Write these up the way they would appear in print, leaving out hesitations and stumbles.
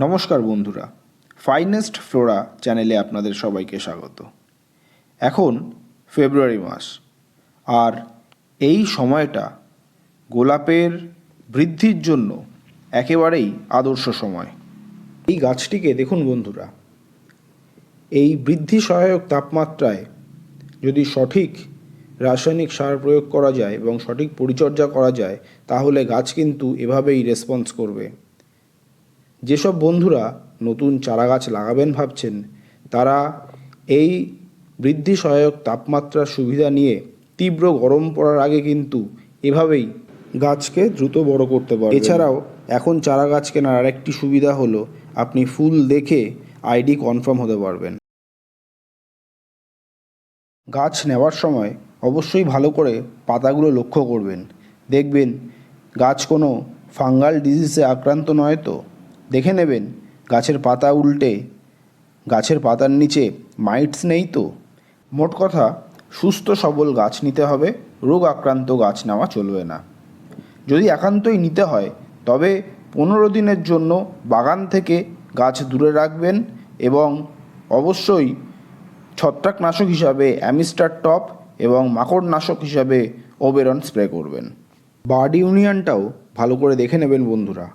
নমস্কার বন্ধুরা, finest Flora চ্যানেলে আপনাদের সবাইকে স্বাগত। এখন ফেব্রুয়ারি মাস, আর এই সময়টা গোলাপের বৃদ্ধির জন্য একেবারেই আদর্শ সময়। এই গাছটিকে দেখুন বন্ধুরা, এই বৃদ্ধি সহায়ক তাপমাত্রায় যদি সঠিক রাসায়নিক সার প্রয়োগ করা যায় এবং সঠিক পরিচর্যা করা যায়, তাহলে গাছ কিন্তু এভাবেই রেসপন্স করবে। যেসব বন্ধুরা নতুন চারা গাছ লাগাবেন ভাবছেন, তারা এই বৃদ্ধি সহায়ক তাপমাত্রার সুবিধা নিয়ে তীব্র গরম পড়ার আগে কিন্তু এভাবেই গাছকে দ্রুত বড় করতে পারবেন। এছাড়াও এখন চারা গাছ কেনার আরেকটি সুবিধা হলো, আপনি ফুল দেখে আইডি কনফার্ম হতে পারবেন। গাছ নেওয়ার সময় অবশ্যই ভালো করে পাতাগুলো লক্ষ্য করবেন। দেখবেন গাছ কোনো ফাঙ্গাল ডিজিজে আক্রান্ত নয় তো। দেখে নেবেন গাছের পাতা উল্টে গাছের পাতার নিচে মাইটস নেই তো। মোট কথা, সুস্থ সবল গাছ নিতে হবে, রোগ আক্রান্ত গাছ নেওয়া চলবে না। যদি একান্তই নিতে হয় তবে 15 দিনের জন্য বাগান থেকে গাছ দূরে রাখবেন এবং অবশ্যই ছত্রাকনাশক হিসাবে অ্যামিস্টার টপ এবং মাকড়নাশক হিসাবে ওবেরন স্প্রে করবেন। বার্ড ইউনিয়নটাও ভালো করে দেখে নেবেন বন্ধুরা।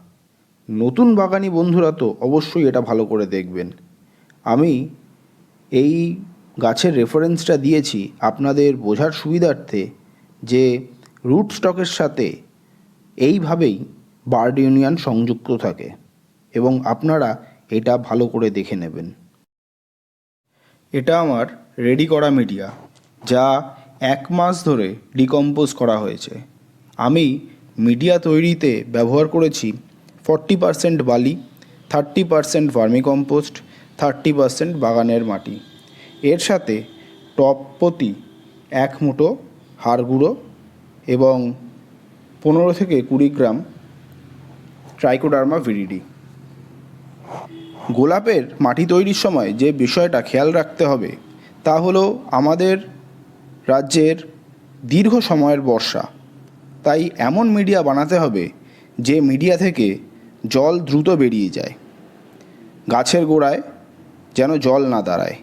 নতুন বাগানি বন্ধুরা তো অবশ্যই এটা ভালো করে দেখবেন। আমি এই গাছের রেফারেন্সটা দিয়েছি আপনাদের বোঝার সুবিধার্থে, যে রুট স্টকের সাথে এইভাবেই বার্ড ইউনিয়ন সংযুক্ত থাকে এবং আপনারা এটা ভালো করে দেখে নেবেন। এটা আমার রেডি করা মিডিয়া, যা 1 মাস ধরে ডিকম্পোজ করা হয়েছে। আমি মিডিয়া তৈরিতে ব্যবহার করেছি 40% বালি, 30% ভার্মিকম্পোস্ট, 30% বাগানের মাটি। এর সাথে টপ প্রতি 1 মুঠো হাড় গুঁড়ো এবং 15 থেকে 20 গ্রাম ট্রাইকোডার্মা ভিরিডি। গোলাপের মাটি তৈরির সময় যে বিষয়টা খেয়াল রাখতে হবে তা হলো, আমাদের রাজ্যের দীর্ঘ সময়ের বর্ষা, তাই এমন মিডিয়া বানাতে হবে যে মিডিয়া থেকে জল দ্রুত বেরিয়ে যায়, গাছের গোড়ায় যেন জল না দাঁড়ায়।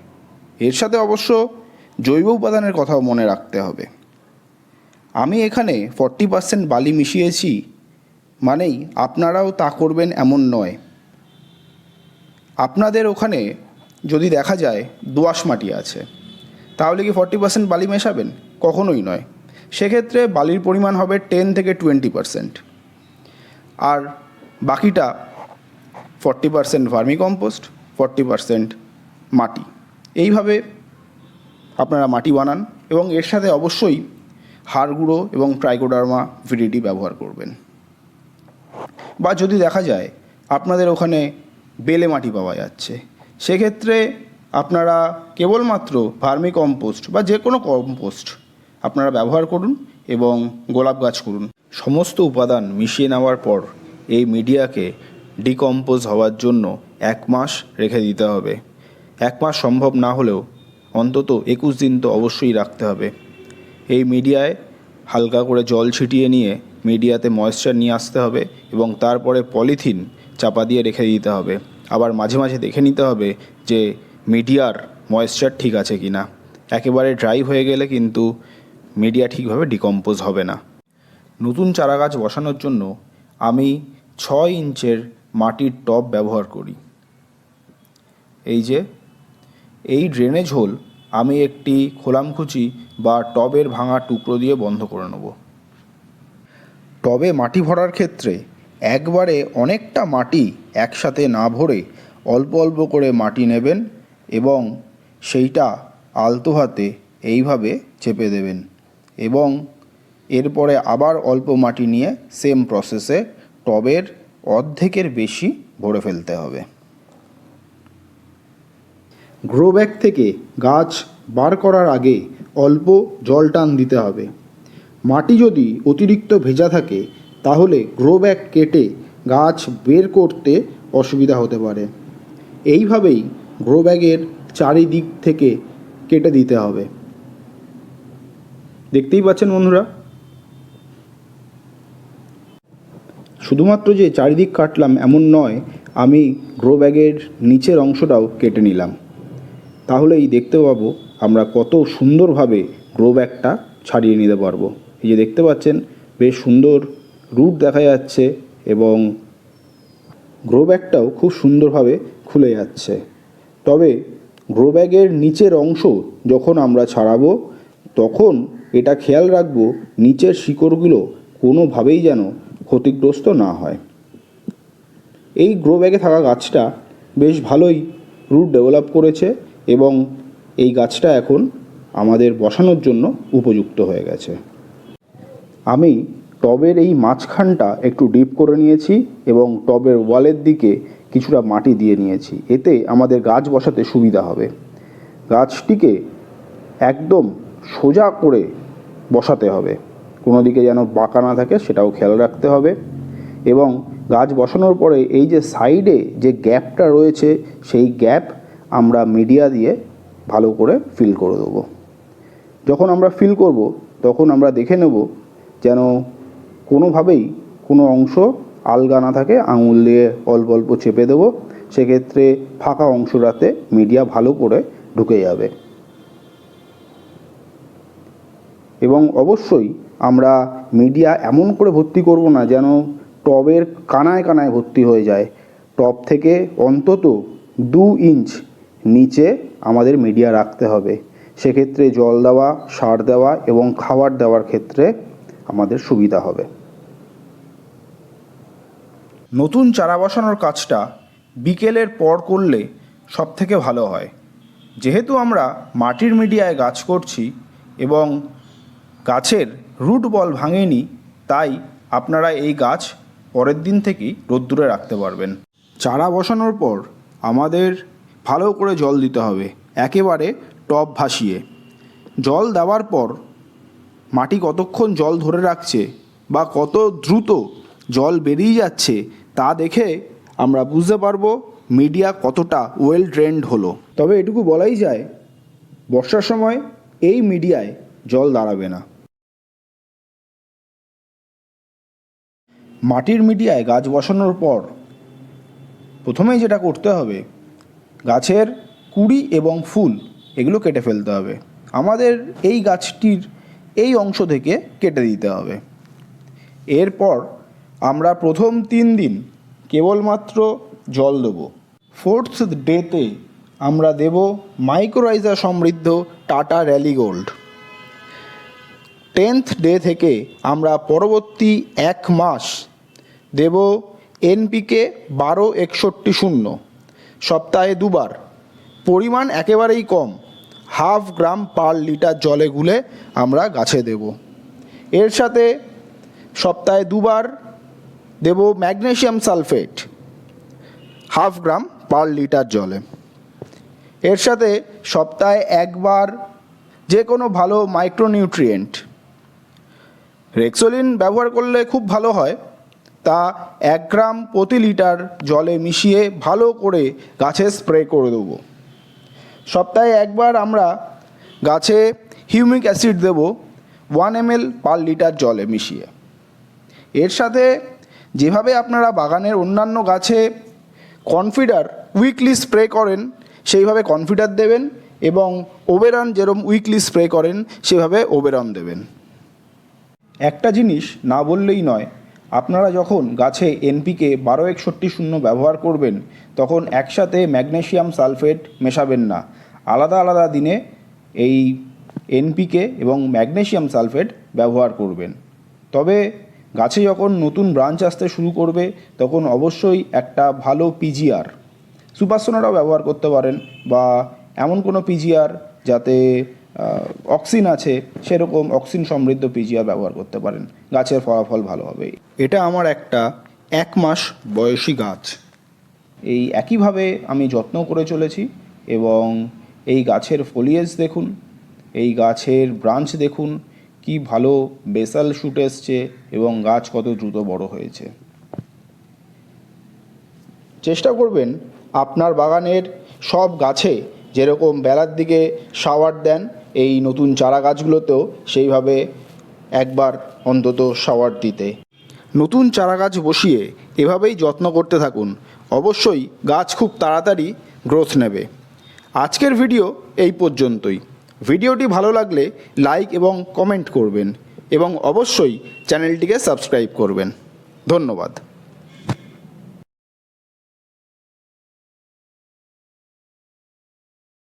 এর সাথে অবশ্য জৈব উপাদানের কথাও মনে রাখতে হবে। আমি এখানে 40% বালি মিশিয়েছি মানেই আপনারাও তা করবেন এমন নয়। আপনাদের ওখানে যদি দেখা যায় দোআঁশ মাটি আছে, তাহলে কি 40% বালি মেশাবেন? কখনোই নয়। সেক্ষেত্রে বালির পরিমাণ হবে 10 থেকে 20%, আর বাকিটা 40% ভার্মিকম্পোস্ট, 40% মাটি। এইভাবে আপনারা মাটি বানান এবং এর সাথে অবশ্যই হাড় গুঁড়ো এবং ট্রাইকোডার্মা ভিরিডি ব্যবহার করবেন। বা যদি দেখা যায় আপনাদের ওখানে বেলে মাটি পাওয়া যাচ্ছে, সেক্ষেত্রে আপনারা কেবলমাত্র ভার্মিকম্পোস্ট বা যে কোনো কম্পোস্ট আপনারা ব্যবহার করুন এবং গোলাপ গাছ করুন। সমস্ত উপাদান মিশিয়ে নেওয়ার পর এই মিডিয়াকে ডিকম্পোজ হওয়ার জন্য 1 মাস রেখে দিতে হবে। 1 মাস সম্ভব না হলেও অন্তত 21 দিন তো অবশ্যই রাখতে হবে। এই মিডিয়ায় হালকা করে জল ছিটিয়ে নিয়ে মিডিয়াতে ময়েশ্চার নিয়ে আসতে হবে এবং তারপরে পলিথিন চাপা দিয়ে রেখে দিতে হবে। আবার মাঝে মাঝে দেখে নিতে হবে যে মিডিয়ার ময়েশ্চার ঠিক আছে কি না। একেবারে ড্রাই হয়ে গেলে কিন্তু মিডিয়া ঠিকভাবে ডিকম্পোজ হবে না। নতুন চারা গাছ বসানোর জন্য আমি 6 ইঞ্চের মাটির টব ব্যবহার করি। এই যে এই ড্রেনেজ হোল আমি একটি খোলামকুচি বা টবের ভাঙা টুকরো দিয়ে বন্ধ করে নেব। টবে মাটি ভরার ক্ষেত্রে একবারে অনেকটা মাটি একসাথে না ভরে অল্প অল্প করে মাটি নেবেন এবং সেইটা আলতো হাতে এইভাবে চেপে দেবেন এবং এরপরে আবার অল্প মাটি নিয়ে সেম প্রসেসে টবের অর্ধেকের বেশি ভরে ফেলতে হবে। গ্রো ব্যাগ থেকে গাছ বার করার আগে অল্প জল টান দিতে হবে। মাটি যদি অতিরিক্ত ভেজা থাকে তাহলে গ্রো ব্যাগ কেটে গাছ বের করতে অসুবিধা হতে পারে। এইভাবেই গ্রো ব্যাগের চারিদিক থেকে কেটে দিতে হবে। দেখতেই পাচ্ছেন বন্ধুরা, শুধুমাত্র যে চারিদিক কাটলাম এমন নয়, আমি গ্রো ব্যাগের নিচের অংশটাও কেটে নিলাম। তাহলেই দেখতে পাবো আমরা কত সুন্দরভাবে গ্রো ব্যাগটা ছাড়িয়ে নিতে পারবো। এই যে দেখতে পাচ্ছেন বেশ সুন্দর রুট দেখা যাচ্ছে এবং গ্রো ব্যাগটাও খুব সুন্দরভাবে খুলে যাচ্ছে। তবে গ্রো ব্যাগের নিচের অংশ যখন আমরা ছাড়াবো তখন এটা খেয়াল রাখবো নিচের শিকড়গুলো কোনোভাবেই যেন ক্ষতিগ্রস্ত না হয়। এই গ্রো ব্যাগে থাকা গাছটা বেশ ভালোই রুট ডেভেলপ করেছে এবং এই গাছটা এখন আমাদের বসানোর জন্য উপযুক্ত হয়ে গেছে। আমি টবের এই মাঝখানটা একটু ডিপ করে নিয়েছি এবং টবের ওয়ালের দিকে কিছুটা মাটি দিয়ে নিয়েছি। এতে আমাদের গাছ বসাতে সুবিধা হবে। গাছটিকে একদম সোজা করে বসাতে হবে, কোনো দিকে যেন বাঁকা না থাকে সেটাও খেয়াল রাখতে হবে। এবং গাছ বসানোর পরে এই যে সাইডে যে গ্যাপটা রয়েছে সেই গ্যাপ আমরা মিডিয়া দিয়ে ভালো করে ফিল করে দেবো। যখন আমরা ফিল করব তখন আমরা দেখে নেব যেন কোনোভাবেই কোনো অংশ আলগা না থাকে। আঙুল দিয়ে অল্প অল্প চেপে দেবো, সেক্ষেত্রে ফাঁকা অংশটাতে মিডিয়া ভালো করে ঢুকে যাবে। এবং অবশ্যই আমরা মিডিয়া এমন করে ভর্তি করব না যেন টবের কানায় কানায় ভর্তি হয়ে যায়। টব থেকে অন্তত 2 ইঞ্চ নিচে আমাদের মিডিয়া রাখতে হবে। সেক্ষেত্রে জল দেওয়া, সার দেওয়া এবং খাবার দেওয়ার ক্ষেত্রে আমাদের সুবিধা হবে। নতুন চারা বসানোর কাজটা বিকেলের পর করলে সবথেকে ভালো হয়। যেহেতু আমরা মাটির মিডিয়ায় গাছ করছি এবং গাছের রুট বল ভাঙেনি, তাই আপনারা এই গাছ পরের দিন থেকেই রোদ্দুরে রাখতে পারবেন। চারা বসানোর পর আমাদের ভালো করে জল দিতে হবে, একেবারে টব ভাসিয়ে। জল দেওয়ার পর মাটি কতক্ষণ জল ধরে রাখছে বা কত দ্রুত জল বেরিয়ে যাচ্ছে তা দেখে আমরা বুঝতে পারবো মিডিয়া কতটা ওয়েল ড্রেনড হলো। তবে এটুকু বলাই যায় বর্ষার সময় এই মিডিয়ায় জল দাঁড়াবে না। মাটির মিডিয়ায় গাছ বসানোর পর প্রথমেই যেটা করতে হবে, গাছের কুঁড়ি এবং ফুল এগুলো কেটে ফেলতে হবে। আমাদের এই গাছটির এই অংশ থেকে কেটে দিতে হবে। এরপর আমরা প্রথম 3 দিন কেবলমাত্র জল দেব। 4th ডেতে আমরা দেব মাইক্রোরাইজা সমৃদ্ধ tata rally gold. 10th day থেকে আমরা পরবর্তী 1 মাস দেব এনপিকে 12-61-0, সপ্তাহে 2 বার। পরিমাণ একেবারেই কম, 1/2 গ্রাম পার লিটার জলে গুলে আমরা গাছে দেব। এর সাথে সপ্তাহে 2 বার দেব ম্যাগনেসিয়াম সালফেট 1/2 গ্রাম পার লিটার জলে। এর সাথে সপ্তাহে 1 বার যে কোনো ভালো মাইক্রোনিউট্রিয়েন্ট, রেক্সোলিন ব্যবহার করলে খুব ভালো হয়, তা 1 গ্রাম প্রতি লিটার জলে মিশিয়ে ভালো করে গাছে স্প্রে করে দেবো। সপ্তাহে 1 বার আমরা গাছে হিউমিক অ্যাসিড দেব 1 ml পার লিটার জলে মিশিয়ে। এর সাথে যেভাবে আপনারা বাগানের অন্যান্য গাছে কনফিডার উইকলি স্প্রে করেন সেইভাবে কনফিডার দেবেন এবং ওবেরন যেরকম উইকলি স্প্রে করেন সেভাবে ওবেরন দেবেন। একটা জিনিস না বললেই নয়, আপনারা যখন গাছে এনপিকে 12-61-0 ব্যবহার করবেন তখন একসাথে ম্যাগনেসিয়াম সালফেট মেশাবেন না। আলাদা আলাদা দিনে এই এনপিকে এবং ম্যাগনেসিয়াম সালফেট ব্যবহার করবেন। তবে গাছে যখন নতুন ব্রাঞ্চ আসতে শুরু করবে তখন অবশ্যই একটা ভালো পিজিআর, সুপারসোনারাও ব্যবহার করতে পারেন বা এমন কোনো পিজিআর যাতে অক্সিন আছে সেরকম অক্সিন সমৃদ্ধ পিজিআর ব্যবহার করতে পারেন, গাছের ফলাফল ভালো হবে। এটা আমার একটা 1 মাস বয়সী গাছ। এই একইভাবে আমি যত্ন করে চলেছি এবং এই গাছের ফলিয়েজ দেখুন, এই গাছের ব্রাঞ্চ দেখুন, কি ভালো বেসাল শুট এসছে এবং গাছ কত দ্রুত বড় হয়েছে। চেষ্টা করবেন আপনার বাগানের সব গাছে যেরকম বেলার দিকে শাওয়ার দেন এই নতুন চারা গাছগুলোতেও সেইভাবে একবার অন্তত শাওয়ার দিতে। নতুন চারা গাছ বসিয়ে এভাবেই যত্ন করতে থাকুন। অবশ্যই গাছ খুব তাড়াতাড়ি গ্রোথ নেবে। আজকের ভিডিও এই পর্যন্তই। ভিডিওটি ভালো লাগলে লাইক এবং কমেন্ট করবেন এবং অবশ্যই চ্যানেলটিকে সাবস্ক্রাইব করবেন। ধন্যবাদ।